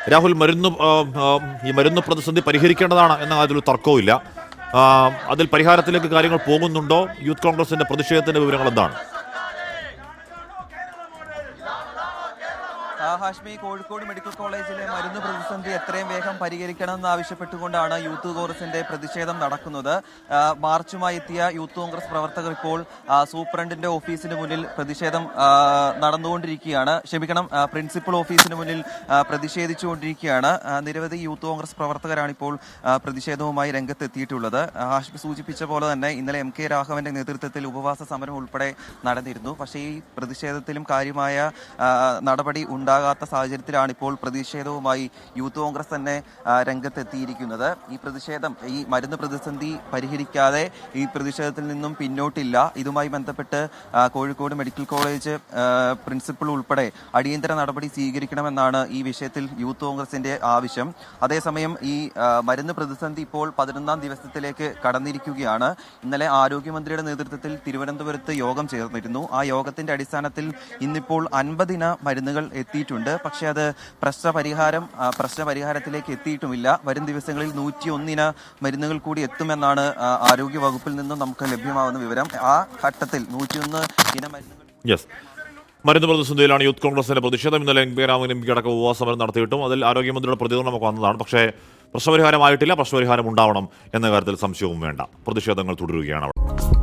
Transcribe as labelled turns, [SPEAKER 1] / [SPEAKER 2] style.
[SPEAKER 1] രാഹുൽ, ഈ മരുന്ന് പ്രതിസന്ധി പരിഹരിക്കേണ്ടതാണ് എന്ന അതിലൊരു തർക്കവുമില്ല. അതിൽ പരിഹാരത്തിലേക്ക് കാര്യങ്ങൾ പോകുന്നുണ്ടോ? യൂത്ത് കോൺഗ്രസിന്റെ പ്രതിഷേധത്തിന്റെ വിവരങ്ങൾ എന്താണ്?
[SPEAKER 2] ഹാഷ്മി, കോഴിക്കോട് മെഡിക്കൽ കോളേജിലെ മരുന്ന് പ്രതിസന്ധി എത്രയും വേഗം പരിഹരിക്കണമെന്ന് ആവശ്യപ്പെട്ടുകൊണ്ടാണ് യൂത്ത് കോൺഗ്രസിന്റെ പ്രതിഷേധം നടക്കുന്നത്. മാർച്ചുമായി എത്തിയ യൂത്ത് കോൺഗ്രസ് പ്രവർത്തകർ ഇപ്പോൾ സൂപ്രണ്ടിന്റെ ഓഫീസിന് മുന്നിൽ പ്രതിഷേധം നടന്നുകൊണ്ടിരിക്കുകയാണ്. പ്രിൻസിപ്പൽ ഓഫീസിന് മുന്നിൽ പ്രതിഷേധിച്ചുകൊണ്ടിരിക്കുകയാണ്. നിരവധി യൂത്ത് കോൺഗ്രസ് പ്രവർത്തകരാണ് ഇപ്പോൾ പ്രതിഷേധവുമായി രംഗത്തെത്തിയിട്ടുള്ളത്. ഹാഷ്മി സൂചിപ്പിച്ച പോലെ തന്നെ ഇന്നലെ MK രാഘവന്റെ നേതൃത്വത്തിൽ ഉപവാസ സമരം ഉൾപ്പെടെ നടന്നിരുന്നു. പക്ഷേ ഈ പ്രതിഷേധത്തിലും കാര്യമായ നടപടി ഉണ്ടാകാത്ത സാഹചര്യത്തിലാണ് ഇപ്പോൾ പ്രതിഷേധവുമായി യൂത്ത് കോൺഗ്രസ് തന്നെ രംഗത്തെത്തിയിരിക്കുന്നത്. ഈ മരുന്ന് പ്രതിസന്ധി പരിഹരിക്കാതെ ഈ പ്രതിഷേധത്തിൽ നിന്നും പിന്നോട്ടില്ല. ഇതുമായി ബന്ധപ്പെട്ട് കോഴിക്കോട് മെഡിക്കൽ കോളേജ് പ്രിൻസിപ്പൽ ഉൾപ്പെടെ അടിയന്തര നടപടി സ്വീകരിക്കണമെന്നാണ് ഈ വിഷയത്തിൽ യൂത്ത് കോൺഗ്രസിന്റെ ആവശ്യം. അതേസമയം ഈ മരുന്ന് പ്രതിസന്ധി ഇപ്പോൾ 11ാം ദിവസത്തിലേക്ക് കടന്നിരിക്കുകയാണ്. ഇന്നലെ ആരോഗ്യമന്ത്രിയുടെ നേതൃത്വത്തിൽ തിരുവനന്തപുരത്ത് യോഗം ചേർന്നിരുന്നു. ആ യോഗത്തിന്റെ അടിസ്ഥാനത്തിൽ ഇന്നിപ്പോൾ 50 ഇന മരുന്നുകൾ എത്തിയിട്ടുണ്ട്. പക്ഷേ അത് പ്രശ്നപരിഹാരത്തിലേക്ക് എത്തിയിട്ടുമില്ല. വരും ദിവസങ്ങളിൽ 101 ഇന മരുന്നുകൾ കൂടി എത്തുമെന്നാണ് ആരോഗ്യ വകുപ്പിൽ നിന്നും നമുക്ക് ലഭ്യമാകുന്ന വിവരം. ആ ഘട്ടത്തിൽ 101 ഇന മരുന്നുകൾ
[SPEAKER 1] മരുന്ന് പ്രതിസന്ധിയിലാണ് യൂത്ത് കോൺഗ്രസിന്റെ പ്രതിഷേധം. ഇന്നലെ MK രാമൻ അടക്കം ഉപവാസ സമരം നടത്തിയിട്ടും അതിൽ ആരോഗ്യമന്ത്രിയുടെ പ്രതികരണം നമുക്ക് വന്നതാണ്. പക്ഷേ പ്രശ്നപരിഹാരമായിട്ടില്ല. പ്രശ്നപരിഹാരം ഉണ്ടാവണം എന്ന കാര്യത്തിൽ സംശയവും വേണ്ട. പ്രതിഷേധങ്ങൾ തുടരുകയാണ് അവിടെ.